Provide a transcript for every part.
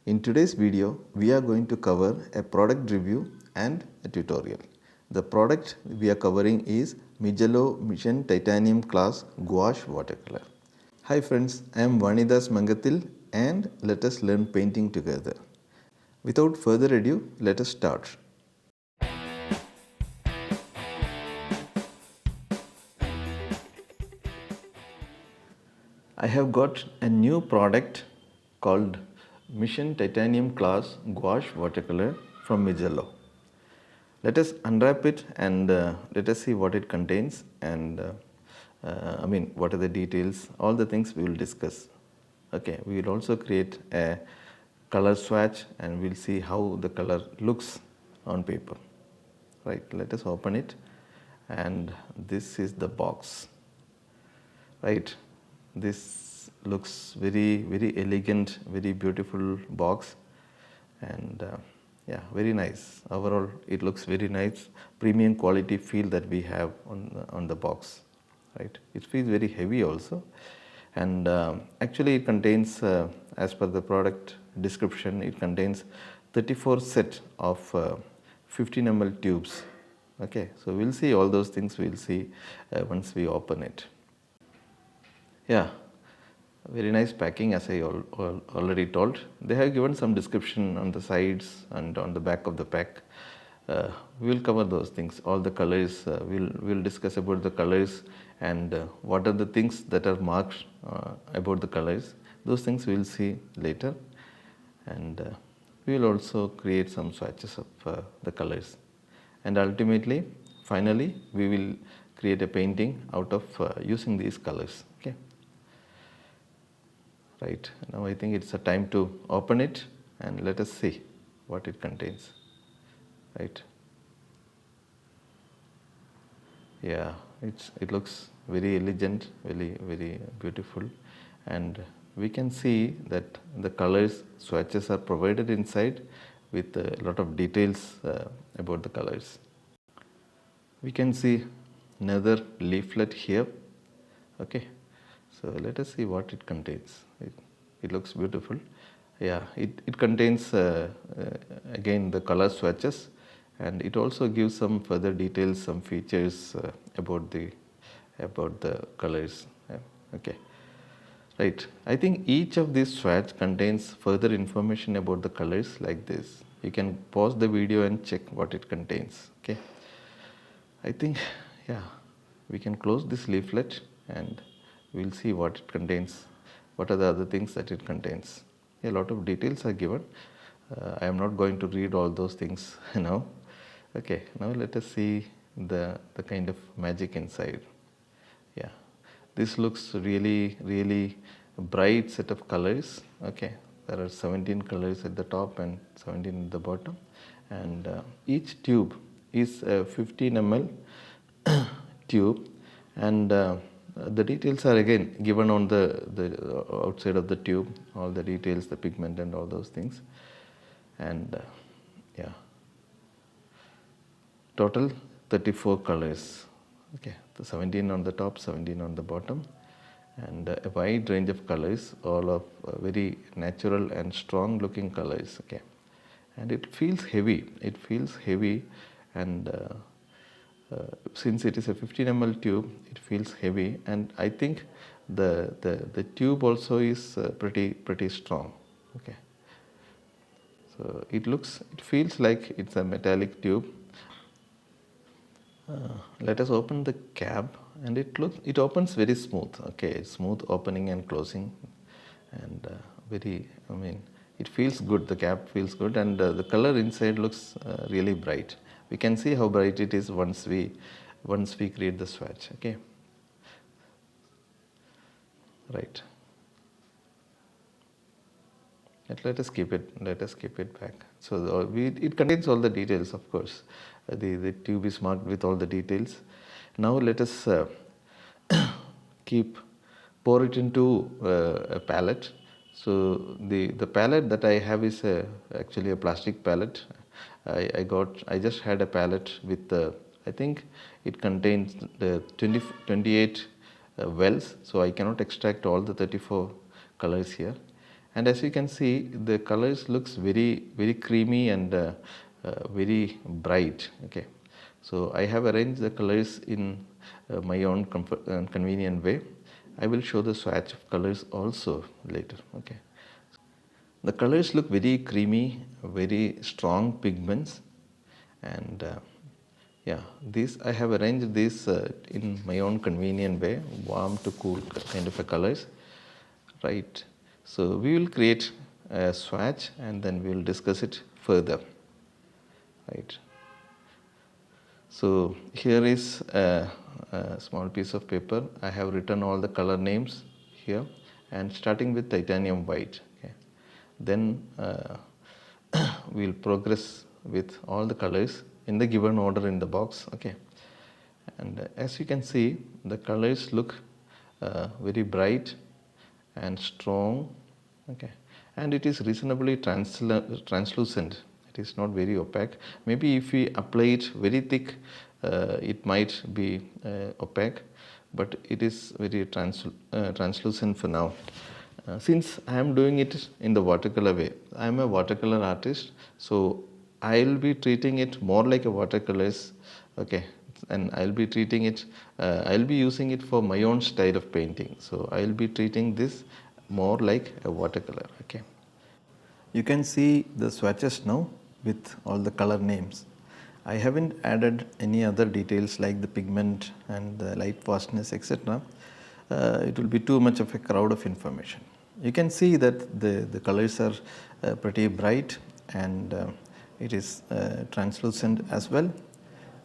In today's video, we are going to cover a product review and a tutorial. The product we are covering is Mijello Mission Titanium Class Gouache Watercolor. Hi friends, I am VanidasMangathil and let us learn painting together. Without further ado, let us start. I have got a new product called Mission Titanium Class Gouache Watercolor from Mijello. Let us unwrap it and let us see what it contains and what are the details, all the things we will discuss. Okay, we will also create a color swatch and we will see how the color looks on paper. Right, let us open it and this is the box. Right, this looks very elegant, very beautiful box and yeah, very nice. Overall it looks very nice, premium quality feel that we have on the box. Right, it feels very heavy also and actually it contains as per the product description, it contains 34 set of 15 ml tubes. Okay, so we'll see all those things, we'll see once we open it. Yeah, very nice packing as I already told. They have given some description on the sides and on the back of the pack. We will cover those things, all the colors, we'll discuss about the colors and what are the things that are marked about the colors. Those things we will see later and we will also create some swatches of the colors and ultimately, finally, we will create a painting out of using these colors. Okay. Right, now I think it's a time to open it and let us see what it contains. Right. Yeah, it looks very elegant, very beautiful and we can see that the colors swatches are provided inside with a lot of details about the colors. We can see another leaflet here. Okay, so let us see what it contains. It looks beautiful. Yeah, it contains again the color swatches and it also gives some further details, some features about the colors. Okay, right. I think each of these swatches contains further information about the colors like this. You can pause the video and check what it contains. Okay, I think yeah, we can close this leaflet and we'll see what it contains. What are the other things that it contains? A lot of details are given. I am not going to read all those things now. Okay, now let us see the kind of magic inside. Yeah, this looks really bright set of colors. Okay, there are 17 colors at the top and 17 at the bottom and each tube is a 15 ml tube and the details are again given on the outside of the tube, all the details, the pigment and all those things and yeah, total 34 colors. Okay, the 17 on the top, 17 on the bottom and a wide range of colors, all of very natural and strong looking colors. Okay, and it feels heavy, and since it is a 15 ml tube, it feels heavy and I think the tube also is pretty strong. Okay, so it feels like it's a metallic tube. Let us open the cap and it opens very smooth. Okay, smooth opening and closing and it feels good, the cap feels good and the color inside looks really bright. We can see how bright it is once we create the swatch. Okay, right. Let us keep it back. So it contains all the details, of course. The tube is marked with all the details. Now let us pour it into a palette. So the palette that I have is actually a plastic palette. I just had a palette with I think it contains the 28 wells, so I cannot extract all the 34 colors here and as you can see, the colors looks very creamy and very bright. Okay, so I have arranged the colors in my own convenient way. I will show the swatch of colors also later. Okay, the colors look very creamy, very strong pigments, and yeah, this I have arranged this in my own convenient way, warm to cool kind of a colors, right? So we will create a swatch and then we will discuss it further, right? So here is a small piece of paper. I have written all the color names here, and starting with titanium white. Okay. Then we will progress with all the colors in the given order in the box. Okay. And as you can see, the colors look very bright and strong. Okay, and it is reasonably translucent. It is not very opaque. Maybe if we apply it very thick, it might be opaque, but it is very translucent for now. Since I am doing it in the watercolor way, I am a watercolor artist, so I will be treating it more like a watercolors. Okay, and I'll be treating it, I'll be using it for my own style of painting. So I'll be treating this more like a watercolor. Okay, you can see the swatches now with all the color names. I haven't added any other details like the pigment and the light fastness, etc. It will be too much of a crowd of information. You can see that the colors are pretty bright, and it is translucent as well.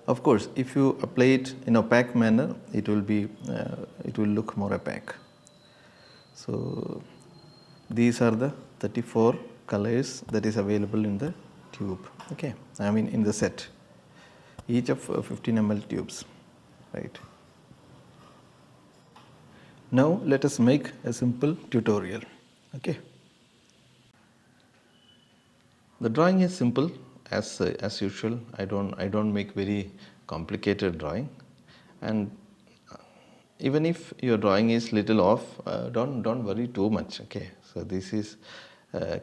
Of course, if you apply it in opaque manner, it will look more opaque. So these are the 34 colors that is available in the tube. Okay, I mean in the set, each of 15 ml tubes, right? Now let us make a simple tutorial. Okay, the drawing is simple as usual. I don't make very complicated drawing, and even if your drawing is little off, don't worry too much. Okay, so this is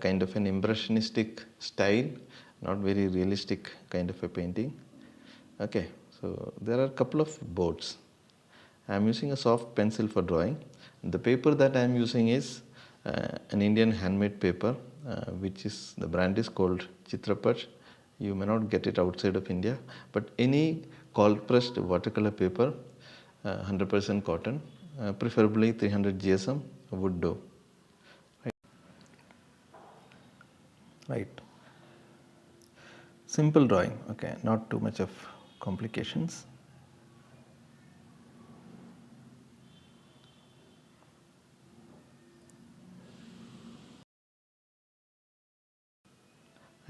kind of an impressionistic style, not very realistic kind of a painting. Okay, so there are a couple of boards. I am using a soft pencil for drawing. The paper that I am using is an Indian handmade paper, which is, the brand is called Chitrapat. You may not get it outside of India, but any cold pressed watercolor paper, 100% cotton, preferably 300 GSM would do. Right. Simple drawing. Okay, not too much of complications.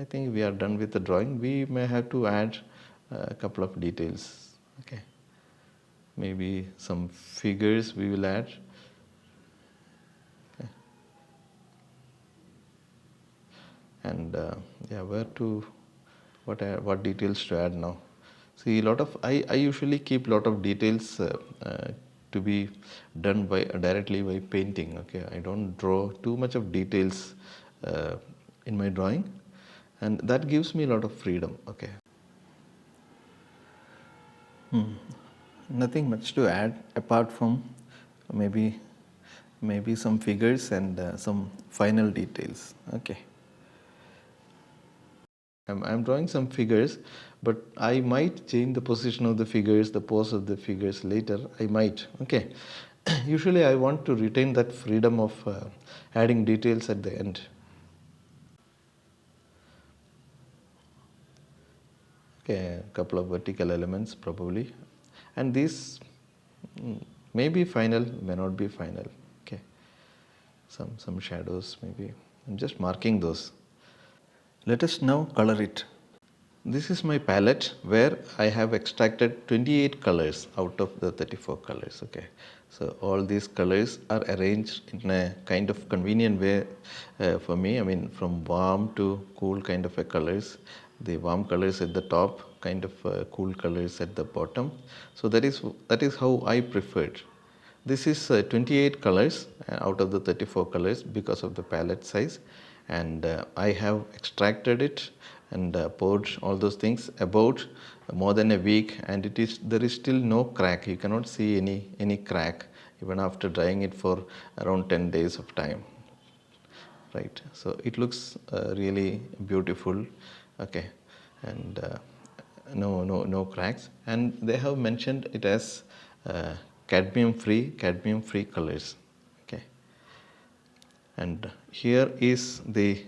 I think we are done with the drawing. We may have to add a couple of details. Okay, maybe some figures we will add. Okay. And yeah, what details to add now? See, I usually keep lot of details to be done directly by painting. Okay, I don't draw too much of details in my drawing, and that gives me a lot of freedom. Okay. Nothing much to add apart from maybe some figures and some final details. Okay. I'm drawing some figures, but I might change the position of the figures, the pose of the figures later. I might. Okay. Usually I want to retain that freedom of adding details at the end. Okay, a couple of vertical elements probably, and these may be final, may not be final. Okay, some shadows maybe. I'm just marking those. Let us now color it. This is my palette where I have extracted 28 colors out of the 34 colors. Okay, so all these colors are arranged in a kind of convenient way for me. I mean, from warm to cool kind of a colors. The warm colors at the top, kind of cool colors at the bottom. So that is how I preferred. This is 28 colors out of the 34 colors because of the palette size, and I have extracted it and poured all those things about more than a week, and there is still no crack. You cannot see any crack even after drying it for around 10 days of time, right? So it looks really beautiful, okay, and no cracks, and they have mentioned it as cadmium free colors, okay. And here is the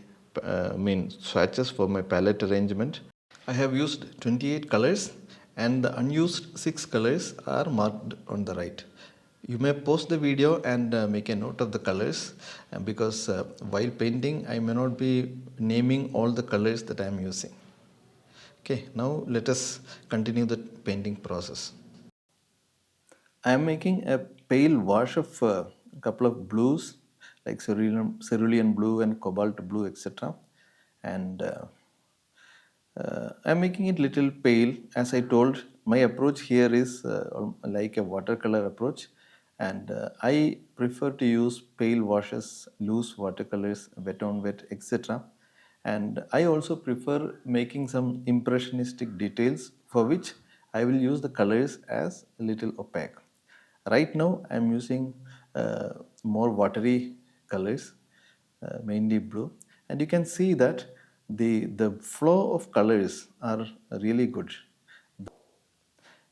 swatches for my palette arrangement. I have used 28 colors, and the unused 6 colors are marked on the right. You may pause the video and make a note of the colors, because while painting I may not be naming all the colors that I am using. Okay, now let us continue the painting process. I am making a pale wash of a couple of blues like cerulean blue and cobalt blue, etc. And I'm making it little pale. As I told, my approach here is like a watercolor approach, and I prefer to use pale washes, loose watercolors, wet on wet, etc. And I also prefer making some impressionistic details, for which I will use the colors as a little opaque. Right now I am using more watery colors, mainly blue, and you can see that the flow of colors are really good,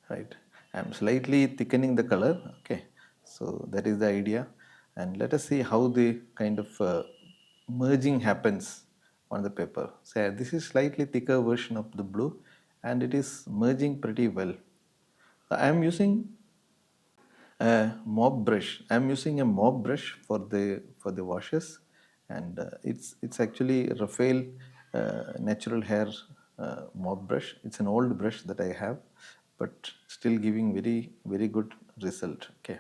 right? I am slightly thickening the color, okay, so that is the idea. And let us see how the kind of merging happens on the paper. So this is slightly thicker version of the blue, and it is merging pretty well. I am using a mop brush. I'm using a mop brush for the washes, and it's actually Raphael natural hair mop brush. It's an old brush that I have, but still giving very good result. Okay.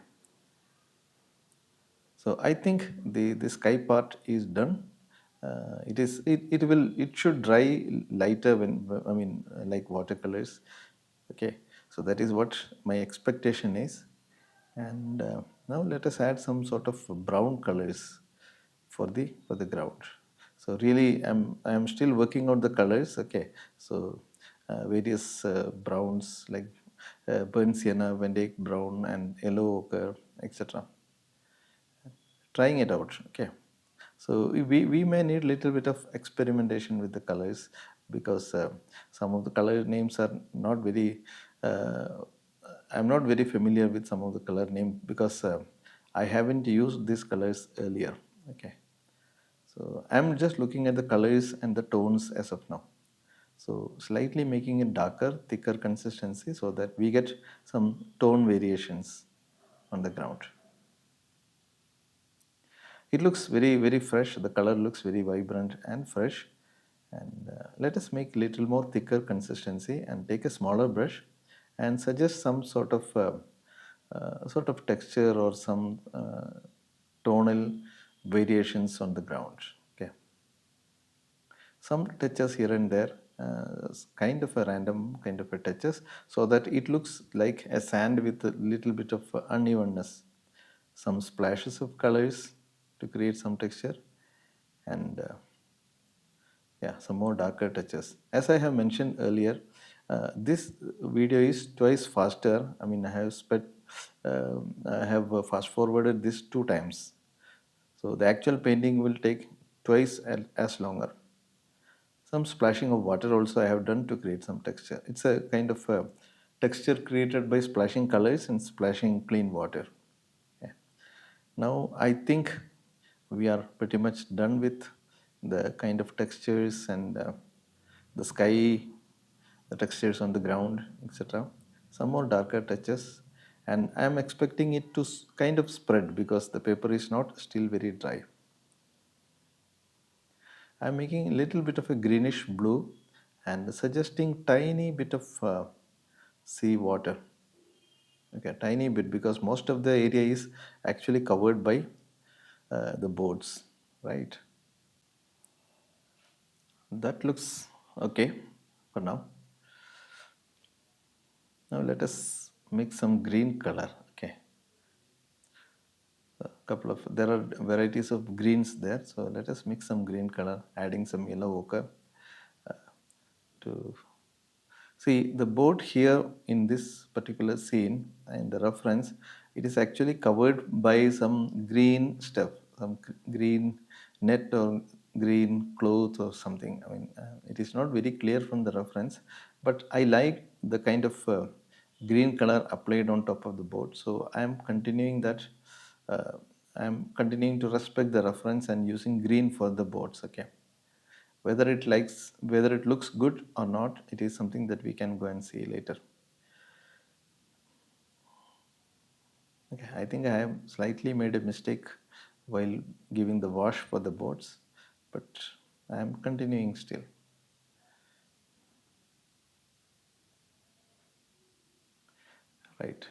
So I think the sky part is done. It should dry lighter when, I mean, like watercolors. Okay, so that is what my expectation is. And now let us add some sort of brown colors for the ground. So really I am still working out the colors. Okay, so various browns like burnt sienna, Van Dyke brown, and yellow ochre, etc. Trying it out. Okay, so we may need little bit of experimentation with the colors, because some of the color names are not very I'm not very familiar with some of the color name, because I haven't used these colors earlier. Okay, so I'm just looking at the colors and the tones as of now. So slightly making it darker, thicker consistency, so that we get some tone variations on the ground. It looks very fresh. The color looks very vibrant and fresh. And let us make little more thicker consistency and take a smaller brush and suggest some sort of texture or some tonal variations on the ground. Okay, some touches here and there, kind of a random kind of a touches, so that it looks like a sand with a little bit of unevenness. Some splashes of colors to create some texture, and yeah, some more darker touches. As I have mentioned earlier, this video is twice faster. I mean, I have fast forwarded this 2 times. So the actual painting will take twice as longer. Some splashing of water also I have done to create some texture. It's a kind of a texture created by splashing colors and splashing clean water. Okay. Now I think we are pretty much done with the kind of textures and the sky, the textures on the ground, etc. Some more darker touches, and I am expecting it to kind of spread because the paper is not still very dry. I am making a little bit of a greenish blue and suggesting tiny bit of sea water. Okay, tiny bit, because most of the area is actually covered by the boards, right? That looks okay for now. Now let us make some green color. Okay, couple of, there are varieties of greens there, so let us mix some green color, adding some yellow ochre to see the boat here in this particular scene and the reference. It is actually covered by some green stuff, some green net or green cloth or something. I mean, it is not very clear from the reference, but I like the kind of green color applied on top of the boat. So I am continuing that. Uh, I am continuing to respect the reference and using green for the boats. Okay, whether it looks good or not, it is something that we can go and see later. Okay, I think I have slightly made a mistake while giving the wash for the boards, but I am continuing still. Right,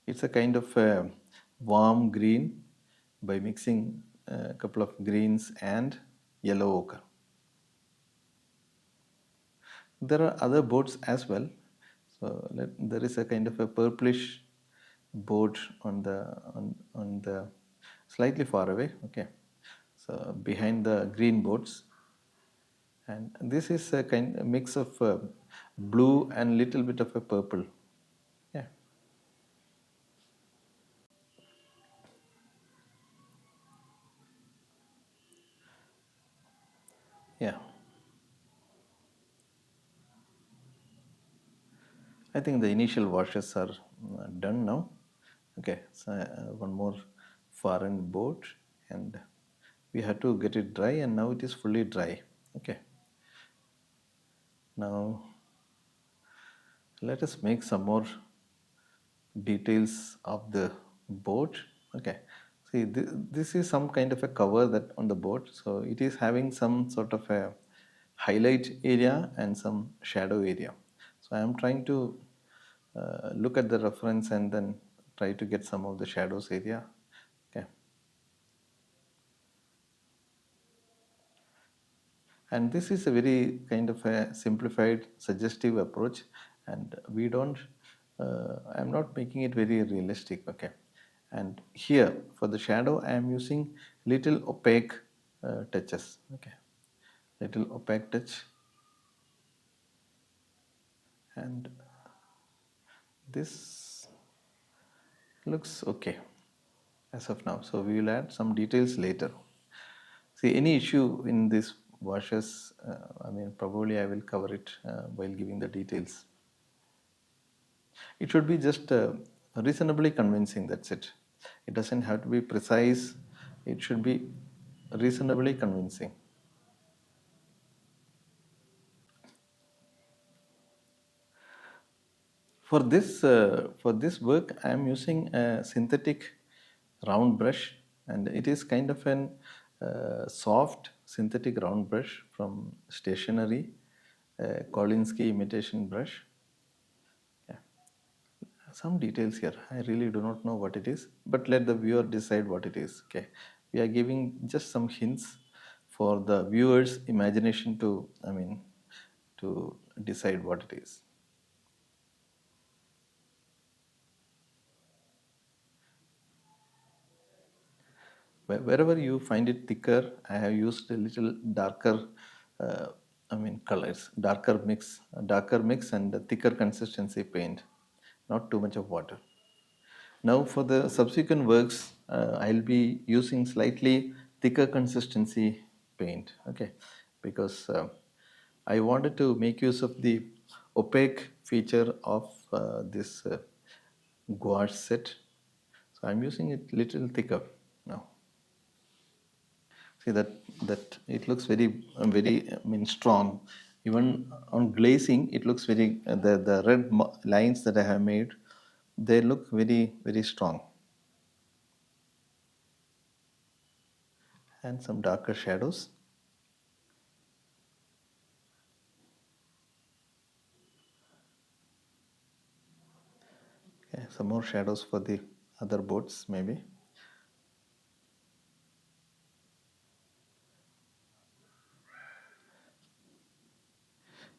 it's a kind of a warm green by mixing a couple of greens and yellow ochre. There are other boards as well. So there is a kind of a purplish board on the slightly far away. Okay, so behind the green boards, and this is a kind of mix of blue and little bit of a purple. Yeah, yeah. I think the initial washes are done now. Okay, so one more foreign board, and we had to get it dry, and now it is fully dry. Okay, now let us make some more details of the board. Okay, see this is some kind of a cover that on the board, so it is having some sort of a highlight area and some shadow area. So I am trying to look at the reference and then try to get some of the shadows area. Okay, and this is a very kind of a simplified suggestive approach, and we don't I'm not making it very realistic. Okay, and here for the shadow I am using little opaque touches. Okay, little opaque touch, and this looks okay as of now, so we will add some details later. See, any issue in this washes, I mean, probably I will cover it while giving the details. It should be just reasonably convincing, that's it. It doesn't have to be precise, it should be reasonably convincing. For this work, I am using a synthetic round brush, and it is kind of an soft synthetic round brush from stationery, Kolinsky imitation brush. Yeah. Some details here. I really do not know what it is, but let the viewer decide what it is. Okay, we are giving just some hints for the viewer's imagination to, I mean, to decide what it is. Wherever you find it thicker, I have used a little darker, uh, I mean colors, darker mix and a thicker consistency paint, not too much of water. Now for the subsequent works, I'll be using slightly thicker consistency paint, okay, because I wanted to make use of the opaque feature of this gouache set. So I'm using it little thicker now. See that it looks very I mean strong. Even on glazing, it looks very the red lines that I have made, they look very strong. And some darker shadows. Okay, some more shadows for the other boats maybe.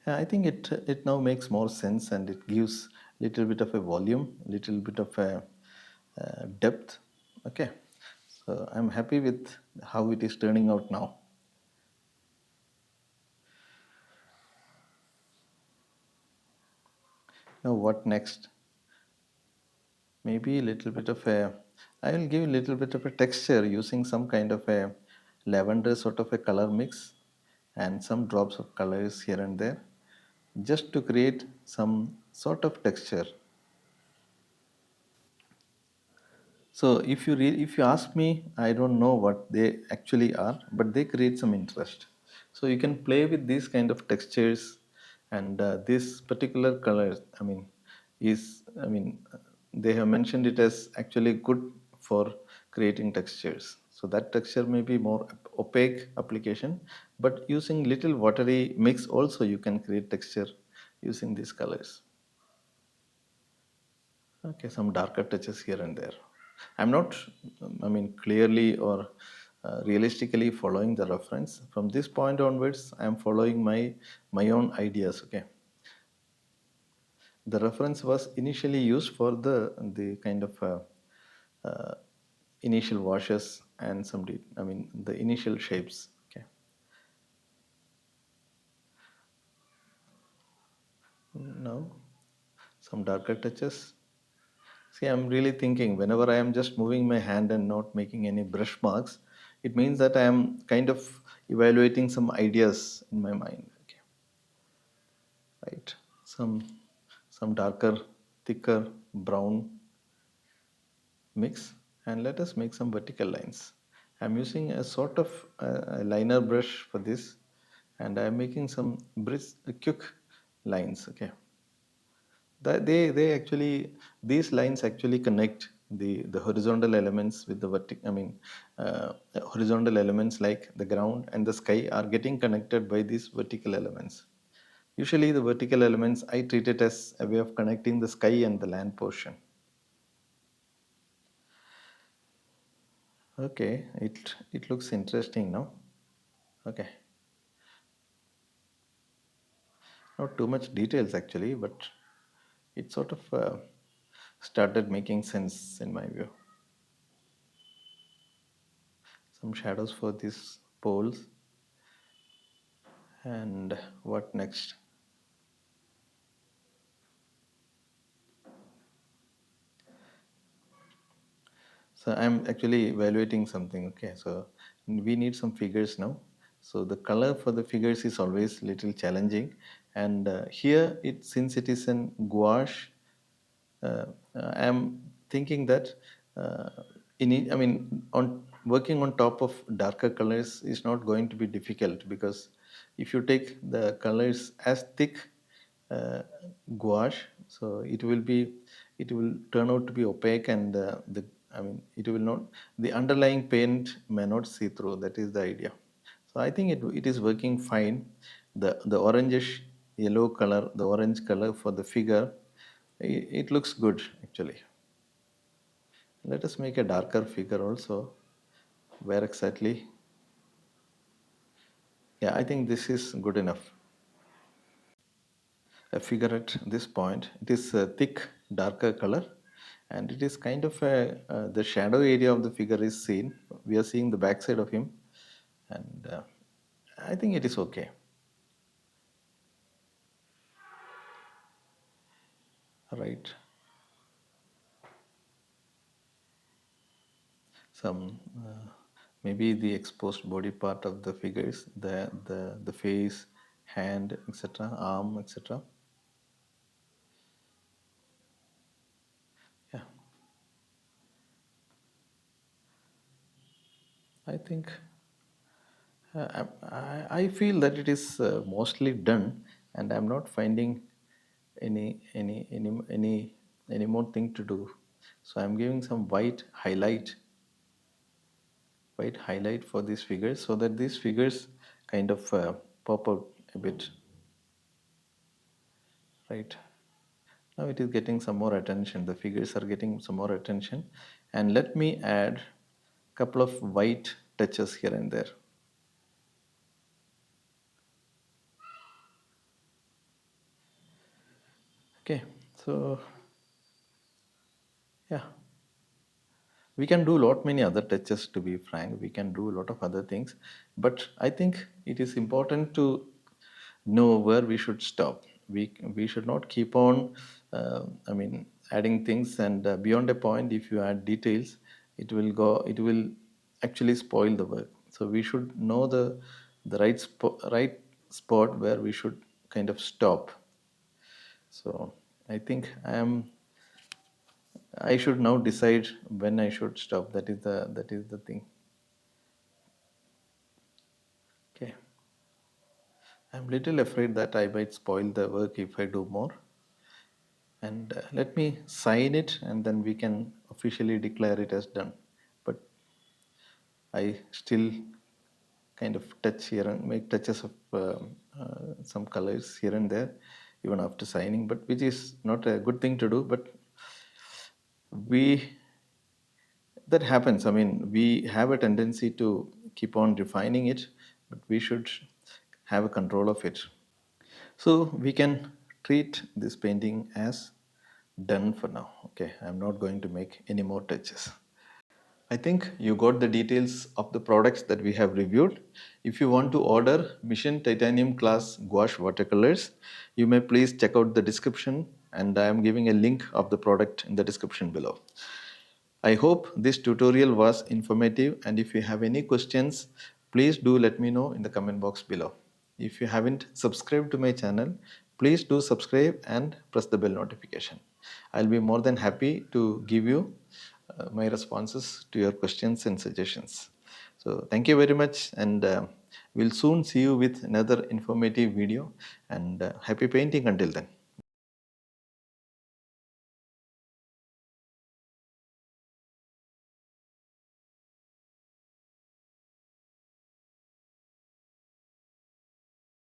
Yeah, I think it now makes more sense, and it gives little bit of a volume, little bit of a depth Okay, so I'm happy with how it is turning out now. Now what next? Maybe a little bit of a, I will give a little bit of a texture using some kind of a lavender sort of a color mix and some drops of colors here and there, just to create some sort of texture. So if you ask me, I don't know what they actually are, but they create some interest. So you can play with these kind of textures, and this particular color, they have mentioned it as actually good for creating textures. So that texture may be more opaque application, but using little watery mix also you can create texture using these colors. Okay, some darker touches here and there. I'm not, clearly or realistically following the reference. From this point onwards, I'm following my own ideas. Okay, the reference was initially used for the kind of uh, initial washes and the initial shapes. Okay, now some darker touches. See, I'm really thinking whenever I am just moving my hand and not making any brush marks, it means that I am kind of evaluating some ideas in my mind. Okay, right. Some some darker, thicker brown mix, and let us make some vertical lines. I'm using a sort of a liner brush for this, and I'm making some brisk, quick lines. Okay, that they actually, these lines actually connect the horizontal elements with the horizontal elements like the ground and the sky are getting connected by these vertical elements. Usually the vertical elements I treat it as a way of connecting the sky and the land portion. Okay, it looks interesting now. Okay, not too much details actually, but it sort of started making sense in my view. Some shadows for these poles, and what next? So I'm actually evaluating something. Okay, so we need some figures now. So the color for the figures is always little challenging, and here it, since it is an gouache, uh, I am thinking that on working on top of darker colors is not going to be difficult, because if you take the colors as thick uh, gouache, so it will turn out to be opaque, and it will not, the underlying paint may not see through. That is the idea. So I think it is working fine. The orangish yellow color, the orange color for the figure, it looks good actually. Let us make a darker figure also. Where exactly? Yeah, I think this is good enough. A figure at this point, it is a thick, darker color, and it is kind of a the shadow area of the figure is seen. We are seeing the backside of him, and I think it is okay. Right. Some maybe the exposed body part of the figures, the face, hand, etc., arm, etc. Yeah, I think I feel that it is mostly done, and I'm not finding any any any any any more thing to do. So I'm giving some white highlight for these figures, so that these figures kind of pop out a bit. Right now, it is getting some more attention. The figures are getting some more attention, and let me add couple of white touches here and there. Okay, so yeah, We can do lot many other touches, to be frank. We can do a lot of other things, but I think it is important to know where we should stop. We should not keep on, I mean, adding things, and beyond a point, if you add details, it will actually spoil the work. So we should know the right spot where we should kind of stop. So I think I should now decide when I should stop. That is the thing. Okay. I'm little afraid that I might spoil the work if I do more. And let me sign it, and then we can officially declare it as done. But I still kind of touch here and make touches of some colors here and there, even after signing, but which is not a good thing to do. But we that happens. I mean, we have a tendency to keep on refining it, but we should have a control of it. So we can treat this painting as done for now. Okay, I'm not going to make any more touches. I think you got the details of the products that we have reviewed. If you want to order Mission Titanium Class Gouache Watercolors, you may please check out the description, and I am giving a link of the product in the description below. I hope this tutorial was informative, and if you have any questions, please do let me know in the comment box below. If you haven't subscribed to my channel, please do subscribe and press the bell notification. I'll be more than happy to give you my responses to your questions and suggestions. So thank you very much, and we'll soon see you with another informative video, and happy painting until then.